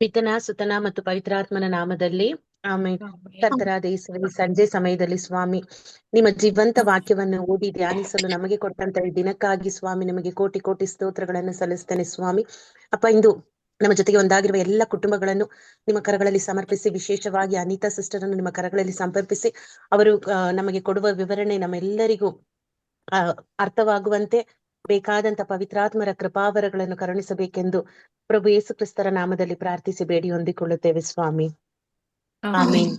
ಪಿತನ ಸುತನ ಮತ್ತು ಪವಿತ್ರಾತ್ಮನ ನಾಮದಲ್ಲಿ ಆಮೇಲೆ. ಆಮೆನ್. ಕರ್ತರಾದ ಯೇಸುವೇ, ಸಂಜೆ ಸಮಯದಲ್ಲಿ ಸ್ವಾಮಿ ನಿಮ್ಮ ಜೀವಂತ ವಾಕ್ಯವನ್ನು ಓದಿ ಧ್ಯಾನಿಸಲು ನಮಗೆ ಕೊಟ್ಟಂತ ಈ ದಿನಕ್ಕಾಗಿ ಸ್ವಾಮಿ ನಿಮಗೆ ಕೋಟಿ ಕೋಟಿ ಸ್ತೋತ್ರಗಳನ್ನು ಸಲ್ಲಿಸ್ತೇನೆ ಸ್ವಾಮಿ. ಅಪ್ಪ, ಇಂದು ನಮ್ಮ ಜೊತೆಗೆ ಒಂದಾಗಿರುವ ಎಲ್ಲ ಕುಟುಂಬಗಳನ್ನು ನಿಮ್ಮ ಕರಗಳಲ್ಲಿ ಸಮರ್ಪಿಸಿ, ವಿಶೇಷವಾಗಿ ಅನಿತಾ ಸಿಸ್ಟರ್ ಅನ್ನು ನಿಮ್ಮ ಕರಗಳಲ್ಲಿ ಸಮರ್ಪಿಸಿ, ಅವರು ನಮಗೆ ಕೊಡುವ ವಿವರಣೆ ನಮ್ಮೆಲ್ಲರಿಗೂ ಆ ಅರ್ಥವಾಗುವಂತೆ ಬೇಕಾದಂತ ಪವಿತ್ರಾತ್ಮರ ಕೃಪಾವರಗಳನ್ನು ಕರುಣಿಸಬೇಕೆಂದು ಪ್ರಭು ಯೇಸು ಕ್ರಿಸ್ತರ ನಾಮದಲ್ಲಿ ಪ್ರಾರ್ಥಿಸಿ ಬೇಡಿ ಹೊಂದಿಕೊಳ್ಳುತ್ತೇವೆ ಸ್ವಾಮಿ. Amen.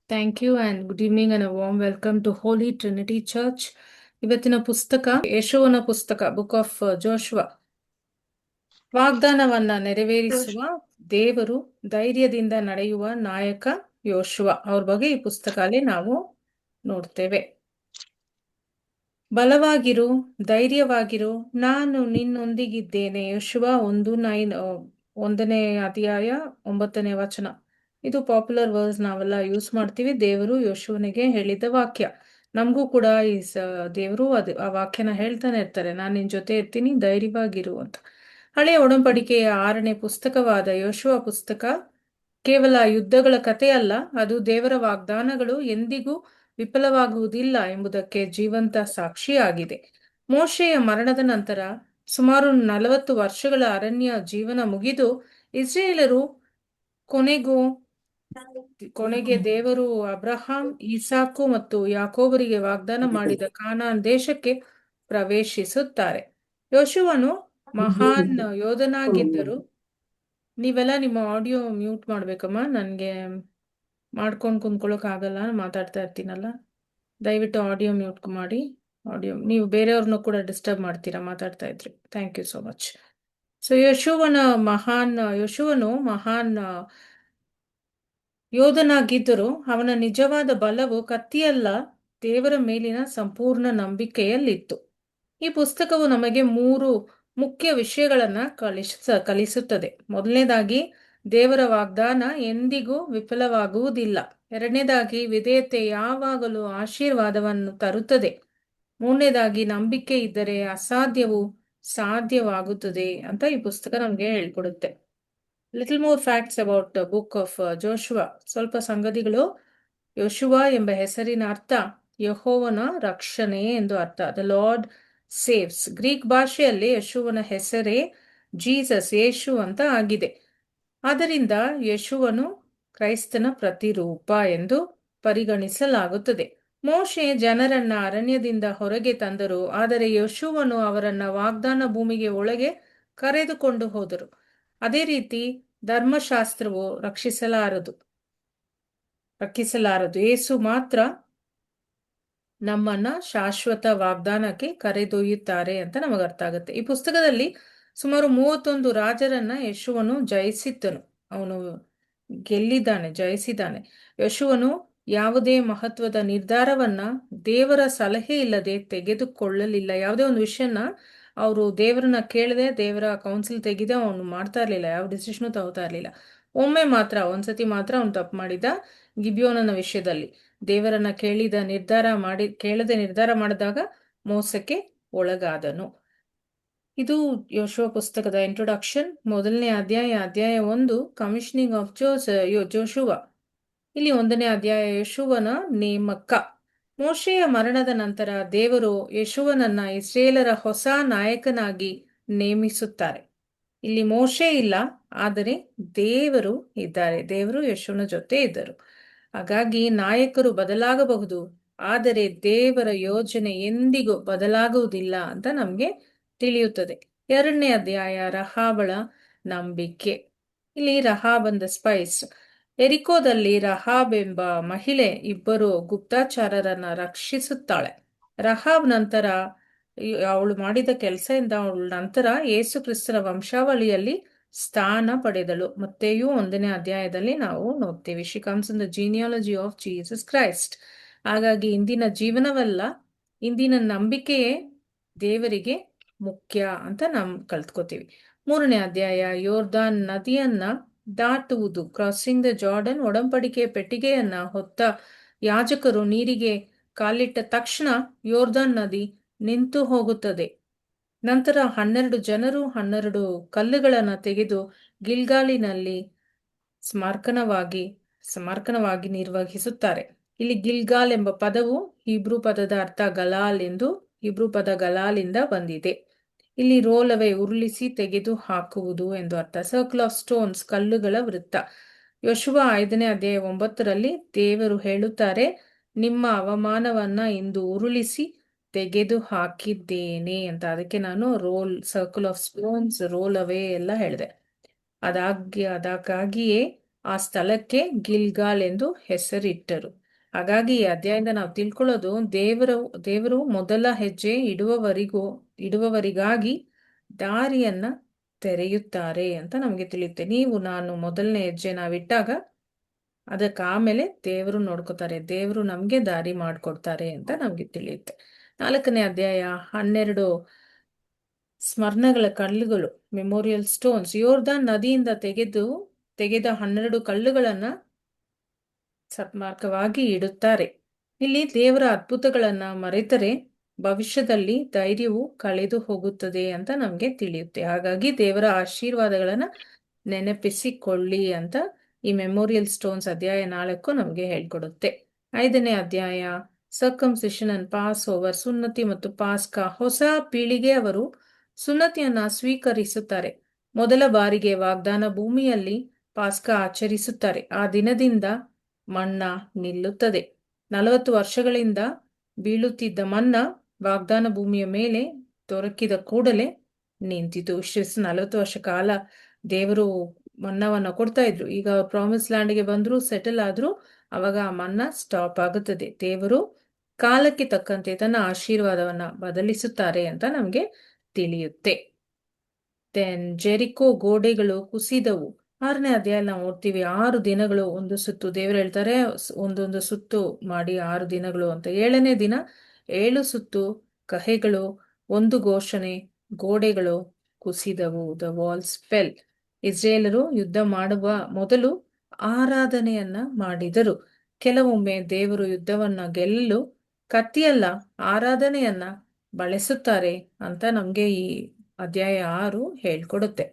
Thank you and good evening and warm welcome to Holy Trinity Church. ಇವತ್ತಿನ ಪುಸ್ತಕ ಯೆಶುವನ ಪುಸ್ತಕ, ಬುಕ್ ಆಫ್ ಜೋಶುವ. ವಾಗ್ದಾನವನ್ನ ನೆರವೇರಿಸುವ ದೇವರು, ಧೈರ್ಯದಿಂದ ನಡೆಯುವ ನಾಯಕ ಯೋಶುವ ಅವ್ರ ಬಗ್ಗೆ ಈ ಪುಸ್ತಕದಲ್ಲಿ ನಾವು ನೋಡ್ತೇವೆ. ಬಲವಾಗಿರು, ಧೈರ್ಯವಾಗಿರು, ನಾನು ನಿನ್ನೊಂದಿಗಿದ್ದೇನೆ. ಯೋಶುವ 1:1 ಅಧ್ಯಾಯ 9ನೇ ವಚನ. ಇದು ಪಾಪ್ಯುಲರ್ ವರ್ಸ್, ನಾವೆಲ್ಲ ಯೂಸ್ ಮಾಡ್ತೀವಿ. ದೇವರು ಯೋಶುವನಿಗೆ ಹೇಳಿದ ವಾಕ್ಯ. ನಮಗೂ ಕೂಡ ದೇವರು ಆ ವಾಕ್ಯನ ಹೇಳ್ತಾನೆ ಇರ್ತಾರೆ, ನಾನು ನಿನ್ ಜೊತೆ ಇರ್ತೀನಿ, ಧೈರ್ಯವಾಗಿರು ಅಂತ. ಹಳೆಯ ಒಡಂಬಡಿಕೆಯ 6ನೇ ಪುಸ್ತಕವಾದ ಯೋಶುವ ಪುಸ್ತಕ ಕೇವಲ ಯುದ್ಧಗಳ ಕಥೆ ಅಲ್ಲ, ಅದು ದೇವರ ವಾಗ್ದಾನಗಳು ಎಂದಿಗೂ ವಿಫಲವಾಗುವುದಿಲ್ಲ ಎಂಬುದಕ್ಕೆ ಜೀವಂತ ಸಾಕ್ಷಿಯಾಗಿದೆ. ಮೋಶೆಯ ಮರಣದ ನಂತರ ಸುಮಾರು 40 ವರ್ಷಗಳ ಅರಣ್ಯ ಜೀವನ ಮುಗಿದು ಇಸ್ರೇಲರು ಕೊನೆಗೆ ದೇವರು ಅಬ್ರಹಾಂ, ಇಸಾಕು ಮತ್ತು ಯಾಕೋಬರಿಗೆ ವಾಗ್ದಾನ ಮಾಡಿದ ಕಾನಾನ್ ದೇಶಕ್ಕೆ ಪ್ರವೇಶಿಸುತ್ತಾರೆ. ಯೋಶುವನು ಮಹಾನ್ ಯೋಧನಾಗಿದ್ದರು. ನೀವೆಲ್ಲ ನಿಮ್ಮ ಆಡಿಯೋ ಮ್ಯೂಟ್ ಮಾಡ್ಬೇಕಮ್ಮ, ನನ್ಗೆ ಮಾಡ್ಕೊಂಡು ಕುಂತ್ಕೊಳ್ಳೋಕ್ ಆಗಲ್ಲ, ಮಾತಾಡ್ತಾ ಇರ್ತೀನಲ್ಲ. ದಯವಿಟ್ಟು ಆಡಿಯೋ ಮ್ಯೂಟ್ ಮಾಡಿ. ನೀವು ಬೇರೆಯವ್ರನ್ನೂ ಕೂಡ ಡಿಸ್ಟರ್ಬ್ ಮಾಡ್ತೀರಾ ಮಾತಾಡ್ತಾ ಇದ್ರಿ. Thank you so much. So ಯಶುವನು ಮಹಾನ್ ಯೋಧನಾಗಿದ್ದರು. ಅವನ ನಿಜವಾದ ಬಲವು ಕತ್ತಿಯಲ್ಲ, ದೇವರ ಮೇಲಿನ ಸಂಪೂರ್ಣ ನಂಬಿಕೆಯಲ್ಲಿತ್ತು. ಈ ಪುಸ್ತಕವು ನಮಗೆ 3 ಮುಖ್ಯ ವಿಷಯಗಳನ್ನ ಕಲಿಸುತ್ತದೆ. ಮೊದಲನೇದಾಗಿ, ದೇವರ ವಾಗ್ದಾನ ಎಂದಿಗೂ ವಿಫಲವಾಗುವುದಿಲ್ಲ. ಎರಡನೇದಾಗಿ, ವಿಧೇಯತೆ ಯಾವಾಗಲೂ ಆಶೀರ್ವಾದವನ್ನು ತರುತ್ತದೆ. ಮೂರನೇದಾಗಿ, ನಂಬಿಕೆ ಇದ್ದರೆ ಅಸಾಧ್ಯವು ಸಾಧ್ಯವಾಗುತ್ತದೆ ಅಂತ ಈ ಪುಸ್ತಕ ನಮ್ಗೆ ಹೇಳ್ಕೊಡುತ್ತೆ. Little more facts about book of Joshua. ಸ್ವಲ್ಪ ಸಂಗತಿಗಳು. ಯೋಶುವ ಎಂಬ ಹೆಸರಿನ ಅರ್ಥ ಯೆಹೋವನ ರಕ್ಷಣೆ ಎಂದು ಅರ್ಥ. The lord saves. ಗ್ರೀಕ್ ಭಾಷೆಯಲ್ಲಿ ಯಶುವನ ಹೆಸರೇ ಜೀಸಸ್, ಯೇಸು ಅಂತ ಆಗಿದೆ. ಆದ್ದರಿಂದ ಯಶುವನು ಕ್ರೈಸ್ತನ ಪ್ರತಿರೂಪ ಎಂದು ಪರಿಗಣಿಸಲಾಗುತ್ತದೆ. ಮೋಶೆ ಜನರನ್ನ ಅರಣ್ಯದಿಂದ ಹೊರಗೆ ತಂದರು, ಆದರೆ ಯಶುವನು ಅವರನ್ನ ವಾಗ್ದಾನ ಭೂಮಿಗೆ ಒಳಗೆ ಕರೆದುಕೊಂಡು ಹೋದರು. ಅದೇ ರೀತಿ ಧರ್ಮಶಾಸ್ತ್ರವು ರಕ್ಷಿಸಲಾರದು. ಯೇಸು ಮಾತ್ರ ನಮ್ಮನ್ನ ಶಾಶ್ವತ ವಾಗ್ದಾನಕ್ಕೆ ಕರೆದೊಯ್ಯುತ್ತಾರೆ ಅಂತ ನಮಗೆ ಅರ್ಥ ಆಗುತ್ತೆ. ಈ ಪುಸ್ತಕದಲ್ಲಿ ಸುಮಾರು 31 ರಾಜರನ್ನ ಯಶುವನು ಜಯಿಸಿದ್ದನು. ಅವನು ಜಯಿಸಿದ್ದಾನೆ. ಯಶುವನು ಯಾವುದೇ ಮಹತ್ವದ ನಿರ್ಧಾರವನ್ನ ದೇವರ ಸಲಹೆ ಇಲ್ಲದೆ ತೆಗೆದುಕೊಳ್ಳಲಿಲ್ಲ. ಯಾವುದೇ ಒಂದು ವಿಷಯನ ಅವರು ದೇವರನ್ನ ಕೇಳದೆ, ದೇವರ ಕೌನ್ಸಿಲ್ ತೆಗೆದೆ ಅವನು ಮಾಡ್ತಾ ಇರ್ಲಿಲ್ಲ, ಯಾವ ಡಿಸಿಷನ್ ತಗೋತಾ ಇರ್ಲಿಲ್ಲ. ಒಂದ್ಸತಿ ಮಾತ್ರ ಅವನು ತಪ್ಪು ಮಾಡಿದ, ಗಿಬ್ಯೋನನ ವಿಷಯದಲ್ಲಿ. ದೇವರನ್ನ ಕೇಳದೆ ನಿರ್ಧಾರ ಮಾಡಿದಾಗ ಮೋಸಕ್ಕೆ ಒಳಗಾದನು. ಇದು ಯೋಶುವ ಪುಸ್ತಕದ ಇಂಟ್ರೊಡಕ್ಷನ್. ಮೊದಲನೇ ಅಧ್ಯಾಯ 1, ಕಮಿಷನಿಂಗ್ ಆಫ್ ಜೋಶುವ. ಇಲ್ಲಿ 1ನೇ ಅಧ್ಯಾಯ, ಯಶುವನ ನೇಮಕ. ಮೋಶೆಯ ಮರಣದ ನಂತರ ದೇವರು ಯಶುವನನ್ನ ಇಸ್ರೇಲರ ಹೊಸ ನಾಯಕನಾಗಿ ನೇಮಿಸುತ್ತಾರೆ. ಇಲ್ಲಿ ಮೋಶೆ ಇಲ್ಲ, ಆದರೆ ದೇವರು ಇದ್ದಾರೆ. ದೇವರು ಯಶುವನ ಜೊತೆ ಇದ್ದರು. ಹಾಗಾಗಿ ನಾಯಕರು ಬದಲಾಗಬಹುದು, ಆದರೆ ದೇವರ ಯೋಜನೆ ಎಂದಿಗೂ ಬದಲಾಗುವುದಿಲ್ಲ ಅಂತ ನಮ್ಗೆ ತಿಳಿಯುತ್ತದೆ. 2ನೇ ಅಧ್ಯಾಯ, ರಹಾಬಳ ನಂಬಿಕೆ. ಇಲ್ಲಿ ರಹಾಬ್ ಅಂದ ಸ್ಪೈಸ್. ಎರಿಕೋದಲ್ಲಿ ರಹಾಬ್ ಎಂಬ ಮಹಿಳೆ 2 ಗುಪ್ತಚಾರರನ್ನ ರಕ್ಷಿಸುತ್ತಾಳೆ. ರಹಾಬ್ ನಂತರ ಅವಳು ಮಾಡಿದ ಕೆಲಸದಿಂದ ಅವಳ ನಂತರ ಯೇಸು ಕ್ರಿಸ್ತನ ವಂಶಾವಳಿಯಲ್ಲಿ ಸ್ಥಾನ ಪಡೆದಳು. ಮತ್ತೆಯೂ 1ನೇ ಅಧ್ಯಾಯದಲ್ಲಿ ನಾವು ನೋಡ್ತೀವಿ. She comes in the genealogy of Jesus Christ. ಹಾಗಾಗಿ ಇಂದಿನ ಜೀವನವಲ್ಲ, ಇಂದಿನ ನಂಬಿಕೆಯೇ ದೇವರಿಗೆ ಮುಖ್ಯ ಅಂತ ನಾವು ಕಲ್ತ್ಕೋತೀವಿ. 3ನೇ ಅಧ್ಯಾಯ, ಯೋರ್ದಾನ್ ನದಿಯನ್ನ ದಾಟುವುದು, ಕ್ರಾಸಿಂಗ್ ದ ಜಾರ್ಡನ್. ಒಡಂಬಡಿಕೆಯ ಪೆಟ್ಟಿಗೆಯನ್ನ ಹೊತ್ತ ಯಾಜಕರು ನೀರಿಗೆ ಕಾಲಿಟ್ಟ ತಕ್ಷಣ ಯೋರ್ದಾನ್ ನದಿ ನಿಂತು ಹೋಗುತ್ತದೆ. ನಂತರ 12 ಜನರು 12 ಕಲ್ಲುಗಳನ್ನು ತೆಗೆದು ಗಿಲ್ಗಾಲಿನಲ್ಲಿ ಸಮರ್ಪಣವಾಗಿ ನಿರ್ವಹಿಸುತ್ತಾರೆ. ಇಲ್ಲಿ ಗಿಲ್ಗಾಲ್ ಎಂಬ ಪದವು ಹೀಬ್ರೂ ಪದದ ಅರ್ಥ ಗಲಾಲ್ ಎಂದು ಹೀಬ್ರೂ ಪದ ಗಲಾಲಿಂದ ಬಂದಿದೆ. ಇಲ್ಲಿ ರೋಲ್ ಅವೇ ಉರುಳಿಸಿ ತೆಗೆದು ಹಾಕುವುದು ಎಂದು ಅರ್ಥ. ಸರ್ಕಲ್ ಆಫ್ ಸ್ಟೋನ್ಸ್ ಕಲ್ಲುಗಳ ವೃತ್ತ. ಯೆಹೋಶುವ 5ನೇ ಅಧ್ಯಾಯ 9ರಲ್ಲಿ ದೇವರು ಹೇಳುತ್ತಾರೆ, ನಿಮ್ಮ ಅವಮಾನವನ್ನ ಇಂದು ಉರುಳಿಸಿ ತೆಗೆದು ಹಾಕಿದ್ದೇನೆ ಅಂತ. ಅದಕ್ಕೆ ನಾನು ಸರ್ಕಲ್ ಆಫ್ ಸ್ಟೋನ್ಸ್, ರೋಲ್ ಅವೇ ಎಲ್ಲ ಹೇಳಿದೆ. ಅದಕ್ಕಾಗಿಯೇ ಆ ಸ್ಥಳಕ್ಕೆ ಗಿಲ್ಗಾಲ್ ಎಂದು ಹೆಸರಿಟ್ಟರು. ಹಾಗಾಗಿ ಈ ಅಧ್ಯಾಯದಿಂದ ನಾವು ತಿಳ್ಕೊಳ್ಳೋದು, ದೇವರು ಮೊದಲ ಹೆಜ್ಜೆ ಇಡುವವರಿಗಾಗಿ ದಾರಿಯನ್ನ ತೆರೆಯುತ್ತಾರೆ ಅಂತ ನಮಗೆ ತಿಳಿಯುತ್ತೆ. ನಾನು ಮೊದಲನೇ ಹೆಜ್ಜೆ ನಾವಿಟ್ಟಾಗ ಅದಕ್ಕೆ ಆಮೇಲೆ ದೇವರು ನೋಡ್ಕೋತಾರೆ, ದೇವರು ನಮ್ಗೆ ದಾರಿ ಮಾಡ್ಕೊಡ್ತಾರೆ ಅಂತ ನಮ್ಗೆ ತಿಳಿಯುತ್ತೆ. 4ನೇ ಅಧ್ಯಾಯ 12 ಸ್ಮರಣಗಳ ಕಲ್ಲುಗಳು, ಮೆಮೋರಿಯಲ್ ಸ್ಟೋನ್ಸ್. ಯೋರ್ದಾನ್ ನದಿಯಿಂದ ತೆಗೆದ 12 ಕಲ್ಲುಗಳನ್ನ ಸನ್ಮಾರ್ಗವಾಗಿ ಇಡುತ್ತಾರೆ. ಇಲ್ಲಿ ದೇವರ ಅದ್ಭುತಗಳನ್ನ ಮರೆತರೆ ಭವಿಷ್ಯದಲ್ಲಿ ಧೈರ್ಯವು ಕಳೆದು ಹೋಗುತ್ತದೆ ಅಂತ ನಮ್ಗೆ ತಿಳಿಯುತ್ತೆ. ಹಾಗಾಗಿ ದೇವರ ಆಶೀರ್ವಾದಗಳನ್ನ ನೆನಪಿಸಿಕೊಳ್ಳಿ ಅಂತ ಈ ಮೆಮೋರಿಯಲ್ ಸ್ಟೋನ್ಸ್ ಅಧ್ಯಾಯ 4 ನಮ್ಗೆ ಹೇಳ್ಕೊಡುತ್ತೆ. 5ನೇ ಅಧ್ಯಾಯ ಸರ್ಕಮ್ಸಿಷನ್ ಅಂಡ್ ಪಾಸ್ ಓವರ್, ಸುನ್ನತಿ ಮತ್ತು ಪಾಸ್ಕಾ. ಹೊಸ ಪೀಳಿಗೆ ಅವರು ಸುನ್ನತಿಯನ್ನ ಸ್ವೀಕರಿಸುತ್ತಾರೆ. ಮೊದಲ ಬಾರಿಗೆ ವಾಗ್ದಾನ ಭೂಮಿಯಲ್ಲಿ ಪಾಸ್ಕಾ ಆಚರಿಸುತ್ತಾರೆ. ಆ ದಿನದಿಂದ ಮನ್ನಾ ನಿಲ್ಲುತ್ತದೆ. 40 ವರ್ಷಗಳಿಂದ ಬೀಳುತ್ತಿದ್ದ ಮನ್ನಾ ವಾಗ್ದಾನ ಭೂಮಿಯ ಮೇಲೆ ದೊರಕಿದ ಕೂಡಲೇ ನಿಂತಿತು. 40 ವರ್ಷ ಕಾಲ ದೇವರು ಮನ್ನವನ್ನ ಕೊಡ್ತಾ ಇದ್ರು. ಈಗ ಅವ್ರು ಪ್ರಾಮಿಸ್ ಲ್ಯಾಂಡ್ಗೆ ಬಂದ್ರು, ಸೆಟಲ್ ಆದ್ರು, ಅವಾಗ ಆ ಮನ್ನಾ ಸ್ಟಾಪ್ ಆಗುತ್ತದೆ. ದೇವರು ಕಾಲಕ್ಕೆ ತಕ್ಕಂತೆ ತನ್ನ ಆಶೀರ್ವಾದವನ್ನ ಬದಲಿಸುತ್ತಾರೆ ಅಂತ ನಮ್ಗೆ ತಿಳಿಯುತ್ತೆ. ಜೆರಿಕೋ ಗೋಡೆಗಳು ಕುಸಿದವು. 6ನೇ ಅಧ್ಯಾಯ ನಾವು ನೋಡ್ತೀವಿ, 6 ದಿನಗಳು ಒಂದು ಸುತ್ತು. ದೇವರು ಹೇಳ್ತಾರೆ ಒಂದೊಂದು ಸುತ್ತು ಮಾಡಿ 6 ದಿನಗಳು ಅಂತ. 7ನೇ ದಿನ 7 ಸುತ್ತು, ಕಹೆಗಳು, ಒಂದು ಘೋಷಣೆ, ಗೋಡೆಗಳು ಕುಸಿದವು. The walls fell. ಇಸ್ರೇಲರು ಯುದ್ಧ ಮಾಡುವ ಮೊದಲು ಆರಾಧನೆಯನ್ನ ಮಾಡಿದರು. ಕೆಲವೊಮ್ಮೆ ದೇವರು ಯುದ್ಧವನ್ನ ಗೆಲ್ಲಲು ಕತ್ತಿಯಲ್ಲ, ಆರಾಧನೆಯನ್ನ ಬಳಸುತ್ತಾರೆ ಅಂತ ನಮ್ಗೆ ಈ ಅಧ್ಯಾಯ 6 ಹೇಳ್ಕೊಡುತ್ತೆ.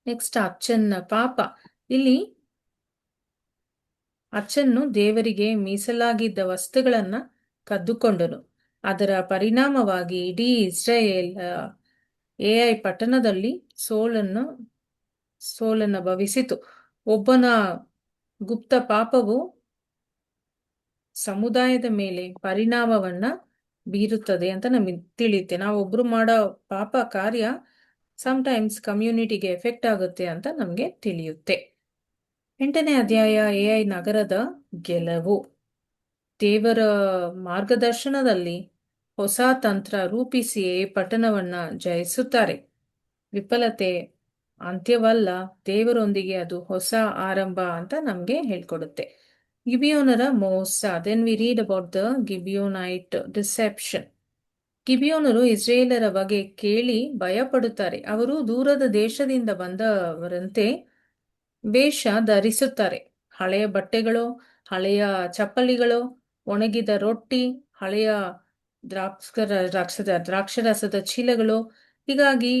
ನೆಕ್ಸ್ಟ್ ಅಚ್ಚನ್ನ ಪಾಪ. ಇಲ್ಲಿ ಅಚ್ಚನ್ನು ದೇವರಿಗೆ ಮೀಸಲಾಗಿದ್ದ ವಸ್ತುಗಳನ್ನ ಕದ್ದುಕೊಂಡನು. ಅದರ ಪರಿಣಾಮವಾಗಿ ಇಡೀ ಇಸ್ರಾಯೇಲ್ ಏಐ ಪಟ್ಟಣದಲ್ಲಿ ಸೋಲನ್ನ ಭವಿಸಿತು. ಒಬ್ಬನ ಗುಪ್ತ ಪಾಪವು ಸಮುದಾಯದ ಮೇಲೆ ಪರಿಣಾಮವನ್ನ ಬೀರುತ್ತದೆ ಅಂತ ನಮಗೆ ತಿಳಿಯುತ್ತೆ. ನಾವೊಬ್ರು ಮಾಡೋ ಪಾಪ ಕಾರ್ಯ ಸಮ್ಟೈಮ್ಸ್ ಕಮ್ಯುನಿಟಿಗೆ ಎಫೆಕ್ಟ್ ಆಗುತ್ತೆ ಅಂತ ನಮ್ಗೆ ತಿಳಿಯುತ್ತೆ. 8ನೇ ಅಧ್ಯಾಯ ಏಐ ನಗರದ ಗೆಲುವು. ದೇವರ ಮಾರ್ಗದರ್ಶನದಲ್ಲಿ ಹೊಸ ತಂತ್ರ ರೂಪಿಸಿ ಪಟ್ಟಣವನ್ನ ಜಯಿಸುತ್ತಾರೆ. ವಿಫಲತೆ ಅಂತ್ಯವಲ್ಲ, ದೇವರೊಂದಿಗೆ ಅದು ಹೊಸ ಆರಂಭ ಅಂತ ನಮ್ಗೆ ಹೇಳ್ಕೊಡುತ್ತೆ. ಗಿಬಿಯೋನರ ಮೋಸ. Then we read about the Gibeonite deception. ಗಿಬಿಯೋನರು ಇಸ್ರೇಲರ ಬಗ್ಗೆ ಕೇಳಿ ಭಯಪಡುತ್ತಾರೆ. ಅವರು ದೂರದ ದೇಶದಿಂದ ಬಂದವರಂತೆ ವೇಷ ಧರಿಸುತ್ತಾರೆ. ಹಳೆಯ ಬಟ್ಟೆಗಳು, ಹಳೆಯ ಚಪ್ಪಲಿಗಳು, ಒಣಗಿದ ರೊಟ್ಟಿ, ಹಳೆಯ ದ್ರಾಕ್ಷರಸದ ಚೀಲಗಳು. ಹೀಗಾಗಿ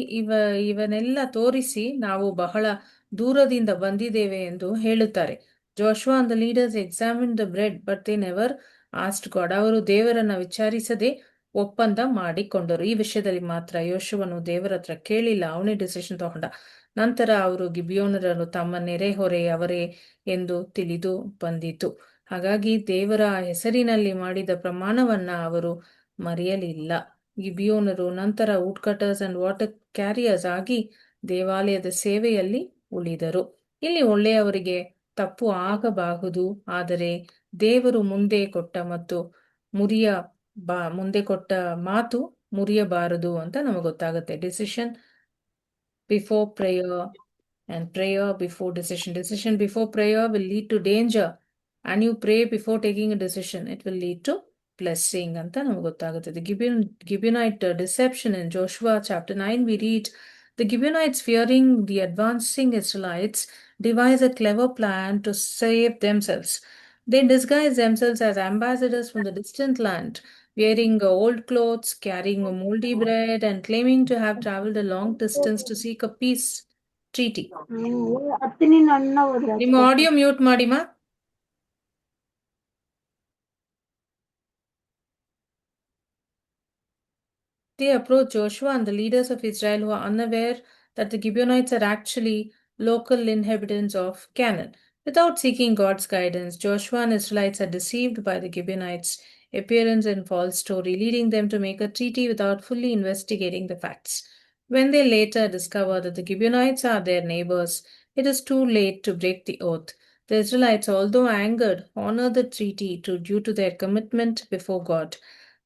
ಇವನ್ನೆಲ್ಲ ತೋರಿಸಿ ನಾವು ಬಹಳ ದೂರದಿಂದ ಬಂದಿದ್ದೇವೆ ಎಂದು ಹೇಳುತ್ತಾರೆ. Joshua and the leaders examined the bread, but they never asked God. ಅವರು ದೇವರನ್ನ ವಿಚಾರಿಸದೆ ಒಪ್ಪಂದ ಮಾಡಿಕೊಂಡರು. ಈ ವಿಷಯದಲ್ಲಿ ಮಾತ್ರ ಯೆಹೋಶುವನು ದೇವರ ಹತ್ರ ಕೇಳಿಲ್ಲ, ಅವನೇ ಡಿಸಿಷನ್ ತಗೊಂಡ. ನಂತರ ಅವರು ಗಿಬಿಯೋನರನ್ನು ತಮ್ಮ ನೆರೆಹೊರೆಯವರೇ ಎಂದು ತಿಳಿದು ಬಂದಿತು. ಹಾಗಾಗಿ ದೇವರ ಹೆಸರಿನಲ್ಲಿ ಮಾಡಿದ ಪ್ರಮಾಣವನ್ನ ಅವರು ಮರೆಯಲಿಲ್ಲ. ಗಿಬಿಯೋನರು ನಂತರ wood cutters and water carriers ಆಗಿ ದೇವಾಲಯದ ಸೇವೆಯಲ್ಲಿ ಉಳಿದರು. ಇಲ್ಲಿ ಒಳ್ಳೆಯವರಿಗೆ ತಪ್ಪು ಆಗಬಹುದು, ಆದರೆ ದೇವರು ಮುಂದೆ ಕೊಟ್ಟ ಮಾತು ಮುರಿಯಬಾರದು ಅಂತ ನಮಗೆ ಗೊತ್ತಾಗುತ್ತೆ. Decision before prayer and prayer before decision. Decision before prayer will lead to danger, and you pray before taking a decision, it will lead to blessing ಅಂತ ನಮಗೆ ಗೊತ್ತಾಗುತ್ತೆ. The Gibeonite deception in Joshua chapter 9 we read, the Gibeonites, fearing the advancing Israelites, devise a clever plan to save themselves. They disguise themselves as ambassadors from the distant land. wearing old clothes, carrying a moldy bread, and claiming to have traveled a long distance to seek a peace treaty. ಹತ್ತಿನಿ ಅಣ್ಣ ಹೋದ್ರ ನಿಮ್ಮ audio mute ಮಾಡಿಮಾ. They approach Joshua and the leaders of Israel who are unaware that the Gibeonites are actually local inhabitants of Canaan. Without seeking God's guidance, Joshua and Israelites are deceived by the Gibeonites' appearance and false story, leading them to make a treaty without fully investigating the facts. When they later discover that the Gibeonites are their neighbors, it is too late to break the oath. The Israelites, although angered, honor the treaty due to their commitment before God.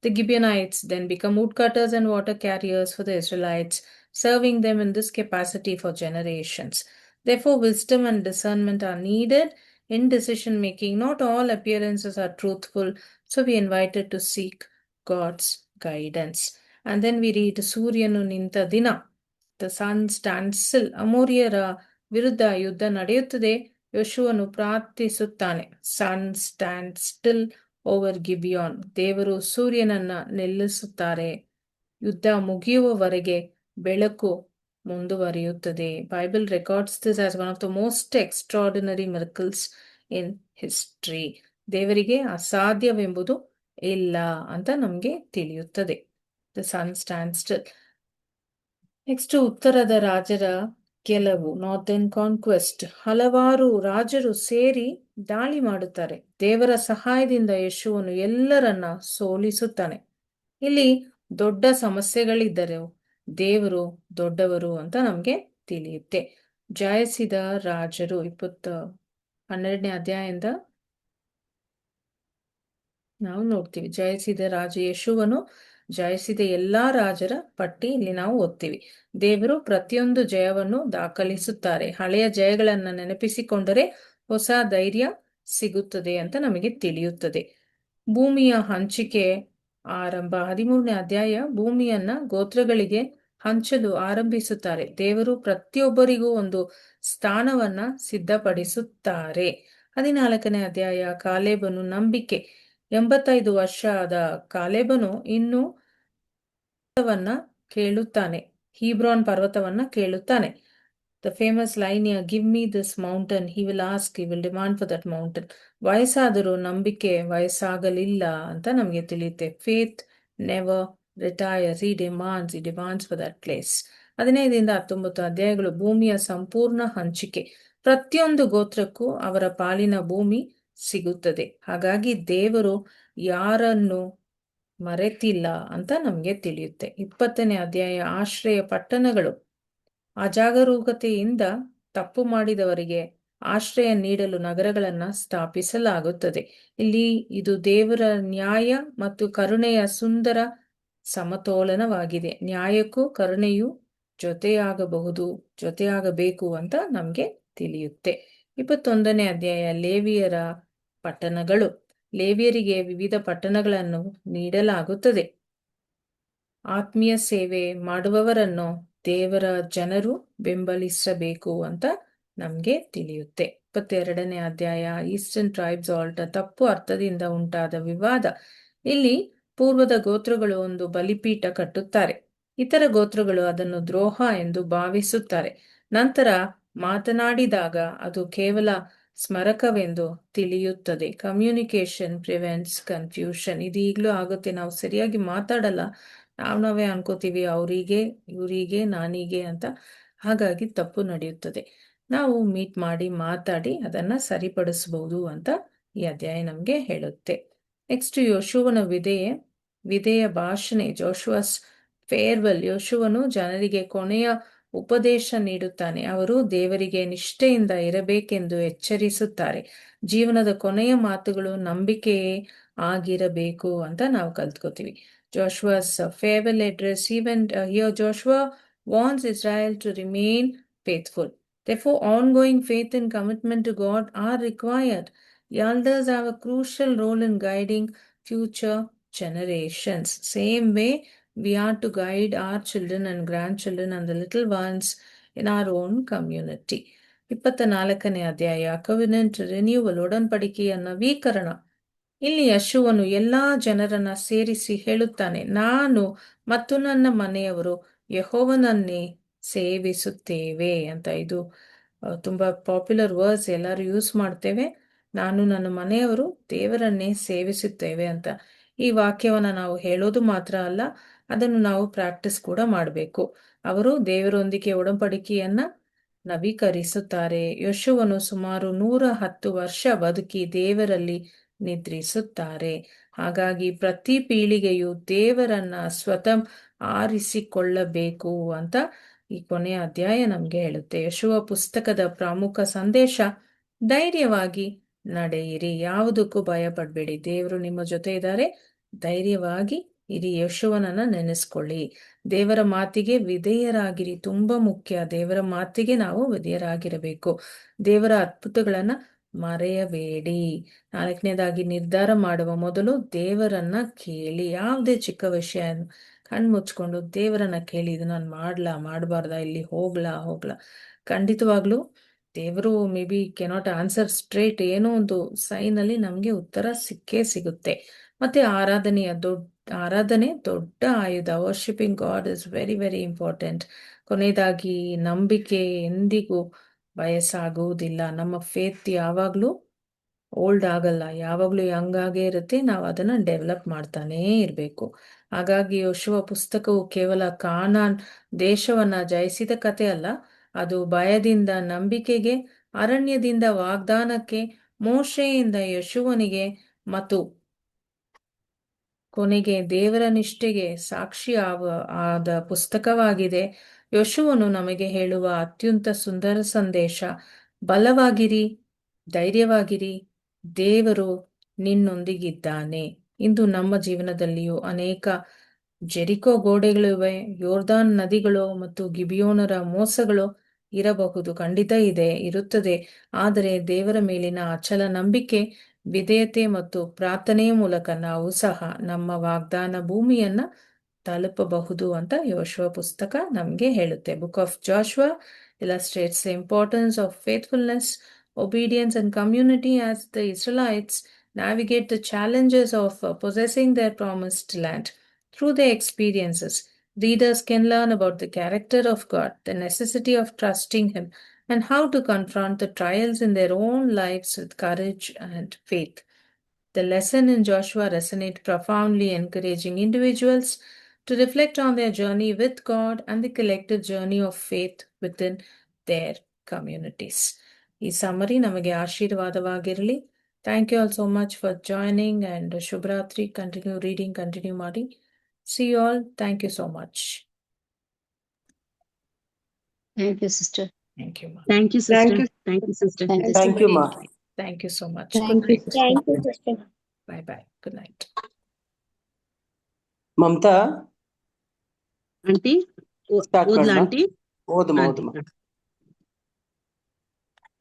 The Gibeonites then become woodcutters and water carriers for the Israelites, serving them in this capacity for generations. Therefore, wisdom and discernment are needed in decision making. Not all appearances are truthful, so we are invited to seek God's guidance. And then we read ಸೂರ್ಯನು ನಿಂತ ದಿನ. The sun stands still. ಅಮೋರಿಯರ ವಿರುದ್ಧ ಯುದ್ಧ ನಡೆಯುತ್ತದೆ. ಯೋಶುವನು ಪ್ರಾರ್ಥಿಸುತ್ತಾನೆ. Sun stand still over Gibeon. ದೇವರು ಸೂರ್ಯನನ್ನ ನಿಲ್ಲಿಸುತ್ತಾರೆ. ಯುದ್ಧ ಮುಗಿಯುವವರೆಗೆ ಬೆಳಕು ಮುಂದುವರಿಯುತ್ತದೆ. Bible records this as one of the most extraordinary miracles in history. ದೇವರಿಗೆ ಅಸಾಧ್ಯವೆಂಬುದು ಇಲ್ಲ ಅಂತ ನಮಗೆ ತಿಳಿಯುತ್ತದೆ. The sun stand still. Next ಉತ್ತರದ ರಾಜರ ಗೆಲುವು, ನಾರ್ದರ್ನ್ ಕಾನ್ಕ್ವೆಸ್ಟ್. ಹಲವಾರು ರಾಜರು ಸೇರಿ ದಾಳಿ ಮಾಡುತ್ತಾರೆ. ದೇವರ ಸಹಾಯದಿಂದ ಯೆಹೋವನು ಎಲ್ಲರನ್ನ ಸೋಲಿಸುತ್ತಾನೆ. ಇಲ್ಲಿ ದೊಡ್ಡ ಸಮಸ್ಯೆಗಳಿದ್ದರೆ ದೇವರು ದೊಡ್ಡವರು ಅಂತ ನಮ್ಗೆ ತಿಳಿಯುತ್ತೆ. ಜಯಿಸಿದ ರಾಜರು 12ನೇ ಅಧ್ಯಾಯದಿಂದ ನಾವು ನೋಡ್ತೀವಿ. ಜಯಿಸಿದ ರಾಜ ಯೆಹೋವನು ಜಯಿಸಿದ ಎಲ್ಲಾ ರಾಜರ ಪಟ್ಟಿ ಇಲ್ಲಿ ನಾವು ಓದ್ತೀವಿ. ದೇವರು ಪ್ರತಿಯೊಂದು ಜಯವನ್ನು ದಾಖಲಿಸುತ್ತಾರೆ. ಹಳೆಯ ಜಯಗಳನ್ನ ನೆನಪಿಸಿಕೊಂಡರೆ ಹೊಸ ಧೈರ್ಯ ಸಿಗುತ್ತದೆ ಅಂತ ನಮಗೆ ತಿಳಿಯುತ್ತದೆ. ಭೂಮಿಯ ಹಂಚಿಕೆ ಆರಂಭ. 13ನೇ ಅಧ್ಯಾಯ ಭೂಮಿಯನ್ನ ಗೋತ್ರಗಳಿಗೆ ಹಂಚಲು ಆರಂಭಿಸುತ್ತಾರೆ. ದೇವರು ಪ್ರತಿಯೊಬ್ಬರಿಗೂ ಒಂದು ಸ್ಥಾನವನ್ನ ಸಿದ್ಧಪಡಿಸುತ್ತಾರೆ. 14ನೇ ಅಧ್ಯಾಯ ಕಾಲೇಬನು ನಂಬಿಕೆ. 85 ವರ್ಷದ ಕಾಲೇಬನು ಇನ್ನೂ ಕೇಳುತ್ತಾನೆ. ಹೀಬ್ರಾನ್ ಪರ್ವತವನ್ನ ಕೇಳುತ್ತಾನೆ. The famous line here, give me this mountain, he will ask, he will demand for that mountain. ವಯಸ್ಸಾದರೂ ನಂಬಿಕೆ ವಯಸ್ಸಾಗಲಿಲ್ಲ ಅಂತ ನಮಗೆ ತಿಳಿಯುತ್ತೆ. Faith never retires, he demands for that place. 15ರಿಂದ 19 ಅಧ್ಯಾಯಗಳು ಭೂಮಿಯ ಸಂಪೂರ್ಣ ಹಂಚಿಕೆ. ಪ್ರತಿಯೊಂದು ಗೋತ್ರಕ್ಕೂ ಅವರ ಪಾಲಿನ ಭೂಮಿ ಸಿಗುತ್ತದೆ. ಹಾಗಾಗಿ ದೇವರು ಯಾರನ್ನು ಮರೆತಿಲ್ಲ ಅಂತ ನಮ್ಗೆ ತಿಳಿಯುತ್ತೆ. 20ನೇ ಅಧ್ಯಾಯ ಆಶ್ರಯ ಪಟ್ಟಣಗಳು. ಅಜಾಗರೂಕತೆಯಿಂದ ತಪ್ಪು ಮಾಡಿದವರಿಗೆ ಆಶ್ರಯ ನೀಡಲು ನಗರಗಳನ್ನ ಸ್ಥಾಪಿಸಲಾಗುತ್ತದೆ. ಇಲ್ಲಿ ಇದು ದೇವರ ನ್ಯಾಯ ಮತ್ತು ಕರುಣೆಯ ಸುಂದರ ಸಮತೋಲನವಾಗಿದೆ. ನ್ಯಾಯಕ್ಕೂ ಕರುಣೆಯು ಜೊತೆಯಾಗಬೇಕು ಅಂತ ನಮ್ಗೆ ತಿಳಿಯುತ್ತೆ. 21ನೇ ಅಧ್ಯಾಯ ಲೇವಿಯರ ಪಟ್ಟಣಗಳು. ಲೇವಿಯರಿಗೆ ವಿವಿಧ ಪಟ್ಟಣಗಳನ್ನು ನೀಡಲಾಗುತ್ತದೆ. ಆತ್ಮೀಯ ಸೇವೆ ಮಾಡುವವರನ್ನು ದೇವರ ಜನರು ಬೆಂಬಲಿಸಬೇಕು ಅಂತ ನಮ್ಗೆ ತಿಳಿಯುತ್ತೆ. 22ನೇ ಅಧ್ಯಾಯ ಈಸ್ಟರ್ನ್ ಟ್ರೈಬ್ಸ್ ಆಲ್ಟ್. ತಪ್ಪು ಅರ್ಥದಿಂದ ಉಂಟಾದ ವಿವಾದ. ಇಲ್ಲಿ ಪೂರ್ವದ ಗೋತ್ರಗಳು ಒಂದು ಬಲಿಪೀಠ ಕಟ್ಟುತ್ತಾರೆ. ಇತರ ಗೋತ್ರಗಳು ಅದನ್ನು ದ್ರೋಹ ಎಂದು ಭಾವಿಸುತ್ತಾರೆ. ನಂತರ ಮಾತನಾಡಿದಾಗ ಅದು ಕೇವಲ ಸ್ಮರಕವೆಂದು ತಿಳಿಯುತ್ತದೆ. Communication prevents confusion. ಇದು ಈಗಲೂ ಆಗುತ್ತೆ. ನಾವು ಸರಿಯಾಗಿ ಮಾತಾಡಲ್ಲ, ನಾವೇ ಅನ್ಕೋತೀವಿ ಅವರಿಗೆ ಇವರಿಗೆ ನಾನೀಗೆ ಅಂತ. ಹಾಗಾಗಿ ತಪ್ಪು ನಡೆಯುತ್ತದೆ. ನಾವು ಮೀಟ್ ಮಾಡಿ ಮಾತಾಡಿ ಅದನ್ನ ಸರಿಪಡಿಸಬಹುದು ಅಂತ ಈ ಅಧ್ಯಾಯ ನಮ್ಗೆ ಹೇಳುತ್ತೆ. ನೆಕ್ಸ್ಟ್ ಯೋಶುವನ ವಿಧೇಯ ಭಾಷಣೆ. ಜೋಶುವಸ್ ಫೇರ್ವೆಲ್. ಯೋಶುವನು ಜನರಿಗೆ ಕೊನೆಯ ಉಪದೇಶ ನೀಡುತ್ತಾನೆ. ಅವರು ದೇವರಿಗೆ ನಿಷ್ಠೆಯಿಂದ ಇರಬೇಕೆಂದು ಎಚ್ಚರಿಸುತ್ತಾರೆ. ಜೀವನದ ಕೊನೆಯ ಮಾತುಗಳು ನಂಬಿಕೆಯೇ ಆಗಿರಬೇಕು ಅಂತ ನಾವು ಕಲ್ತ್ಕೋತೀವಿ. Joshua's farewell address. Even here Joshua warns Israel to remain faithful. Therefore, ongoing faith and commitment to God are required. Elders have a crucial role in guiding future generations. Same way, we are to guide our children and grandchildren and the little ones in our own community. 24ನೇ ಅಧ್ಯಾಯ ಕವಿನೆಂಟ್ renewal. ಒಡன்பಡಿಕೆಯ ನವೀಕರಣ. ಇಲ್ಲಿ ಯಶುವನು ಎಲ್ಲಾ ಜನರನ್ನ ಸೇರಿಸಿ ಹೇಳುತ್ತಾನೆ, ನಾನು ಮತ್ತು ನನ್ನ ಮನೆಯವರು ಯೆಹೋವನನ್ನೇ ಸೇವಿಸುತ್ತೇವೆ ಅಂತ. ಇದು ತುಂಬಾ ಪಾಪ್ಯುಲರ್ ವರ್ಡ್ಸ್, ಎಲ್ಲರೂ ಯೂಸ್ ಮಾಡ್ತೇವೆ. ನಾನು ನನ್ನ ಮನೆಯವರು ದೇವರನ್ನೇ ಸೇವಿಸುತ್ತೇವೆ ಅಂತ. ಈ ವಾಕ್ಯವನ್ನ ನಾವು ಹೇಳೋದು ಮಾತ್ರ ಅಲ್ಲ, ಅದನ್ನು ನಾವು ಪ್ರಾಕ್ಟೀಸ್ ಕೂಡ ಮಾಡಬೇಕು. ಅವರು ದೇವರೊಂದಿಗೆ ಒಡಂಬಡಿಕೆಯನ್ನ ನವೀಕರಿಸುತ್ತಾರೆ. ಯೆಹೋವನು ಸುಮಾರು 110 ವರ್ಷ ಬದುಕಿ ದೇವರಲ್ಲಿ ನಿದ್ರಿಸುತ್ತಾರೆ. ಹಾಗಾಗಿ ಪ್ರತಿ ಪೀಳಿಗೆಯು ದೇವರನ್ನ ಸ್ವತಃ ಆರಿಸಿಕೊಳ್ಳಬೇಕು ಅಂತ ಈ ಕೊನೆಯ ಅಧ್ಯಾಯ ನಮ್ಗೆ ಹೇಳುತ್ತೆ. ಯೆಹೋವ ಪುಸ್ತಕದ ಪ್ರಮುಖ ಸಂದೇಶ, ಧೈರ್ಯವಾಗಿ ನಡೆಯಿರಿ, ಯಾವುದಕ್ಕೂ ಭಯ ಪಡಬೇಡಿ. ದೇವರು ನಿಮ್ಮ ಜೊತೆ ಇದ್ದಾರೆ, ಧೈರ್ಯವಾಗಿ ಇರಿ. ಯೆಹೋವನನ್ನ ನೆನೆಸ್ಕೊಳ್ಳಿ, ದೇವರ ಮಾತಿಗೆ ವಿಧೇಯರಾಗಿರಿ. ತುಂಬಾ ಮುಖ್ಯ, ದೇವರ ಮಾತಿಗೆ ನಾವು ವಿಧೇಯರಾಗಿರಬೇಕು. ದೇವರ ಅದ್ಭುತಗಳನ್ನ ಮರೆಯಬೇಡಿ. 4ನೇದಾಗಿ, ನಿರ್ಧಾರ ಮಾಡುವ ಮೊದಲು ದೇವರನ್ನ ಕೇಳಿ. ಯಾವುದೇ ಚಿಕ್ಕ ವಿಷಯ ಕಣ್ಮುಚ್ಕೊಂಡು ದೇವರನ್ನ ಕೇಳಿ, ಇದು ನಾನು ಮಾಡಬಾರ್ದಾ, ಇಲ್ಲಿ ಹೋಗ್ಲಾ. ಖಂಡಿತವಾಗ್ಲೂ ದೇವರು may be cannot answer straight, ಏನೋ ಒಂದು ಸೈನ್ ಅಲ್ಲಿ ನಮ್ಗೆ ಉತ್ತರ ಸಿಕ್ಕೇ ಸಿಗುತ್ತೆ. ಮತ್ತೆ ಆರಾಧನೆ ದೊಡ್ಡ ಆಯುಧ. Worshipping God is very very important. ಕೊನೆಯದಾಗಿ, ನಂಬಿಕೆ ಎಂದಿಗೂ ವಯಸ್ಸಾಗುವುದಿಲ್ಲ. ನಮ್ಮ ಫೇತ್ ಯಾವಾಗ್ಲೂ ಓಲ್ಡ್ ಆಗಲ್ಲ, ಯಾವಾಗ್ಲೂ ಯಂಗ್ ಆಗೇ ಇರುತ್ತೆ. ನಾವು ಅದನ್ನ ಡೆವಲಪ್ ಮಾಡ್ತಾನೇ ಇರಬೇಕು. ಹಾಗಾಗಿ ಯೆಹೋಶುವ ಪುಸ್ತಕವು ಕೇವಲ ಕಾನಾನ್ ದೇಶವನ್ನ ಜಯಿಸಿದ ಕತೆ ಅಲ್ಲ, ಅದು ಭಯದಿಂದ ನಂಬಿಕೆಗೆ, ಅರಣ್ಯದಿಂದ ವಾಗ್ದಾನಕ್ಕೆ, ಮೋಶೆಯಿಂದ ಯೆಹೋಶುವನಿಗೆ ಮತ್ತು ಕೊನೆಗೆ ದೇವರ ನಿಷ್ಠೆಗೆ ಸಾಕ್ಷಿ ಆದ ಪುಸ್ತಕವಾಗಿದೆ. ಯೆಹೋಶುವನು ನಮಗೆ ಹೇಳುವ ಅತ್ಯಂತ ಸುಂದರ ಸಂದೇಶ, ಬಲವಾಗಿರಿ, ಧೈರ್ಯವಾಗಿರಿ, ದೇವರು ನಿನ್ನೊಂದಿಗಿದ್ದಾನೆ. ಇಂದು ನಮ್ಮ ಜೀವನದಲ್ಲಿಯೂ ಅನೇಕ ಜೆರಿಕೋ ಗೋಡೆಗಳಿವೆ, ಯೋರ್ದಾನ್ ನದಿಗಳು ಮತ್ತು ಗಿಬಿಯೋನರ ಮೋಸಗಳು ಇರಬಹುದು. ಖಂಡಿತ ಇರುತ್ತದೆ. ಆದರೆ ದೇವರ ಮೇಲಿನ ಅಚಲ ನಂಬಿಕೆ, ವಿಧೇಯತೆ ಮತ್ತು ಪ್ರಾರ್ಥನೆಯ ಮೂಲಕ ನಾವು ಸಹ ನಮ್ಮ ವಾಗ್ದಾನ ಭೂಮಿಯನ್ನ ತಲುಪಬಹುದು ಅಂತ ಯೆಹೋಶುವ ಪುಸ್ತಕ ನಮ್ಗೆ ಹೇಳುತ್ತೆ. Book of Joshua illustrates the importance of faithfulness, obedience and community as the Israelites navigate the challenges of possessing their promised land. Through their experiences, readers can learn about the character of God, the necessity of trusting Him, and how to confront the trials in their own lives with courage and faith. The lesson in Joshua resonates profoundly, encouraging individuals to reflect on their journey with God and the collective journey of faith within their communities. ಈ summary ನಮಗೆ ಆಶೀರ್ವಾದವಾಗಿರಲಿ. Thank you all so much for joining, and Shubhratri. Continue reading, continue ಮಾಡಿ. See you all. Thank you so much. Thank you, sister. Thank you, ma. Thank you, sister. Thank you. Thank you, sister. Thank you. Thank you, ma. Thank you so much. Thank Good you. night. Thank you, sister. Bye bye. Good night. Mamata aunty start ಓದ್ಲಾ ಮಾಡೋಣ. Aunty? ಓದಮ್ಮ aunty ಓದಮ್ಮ.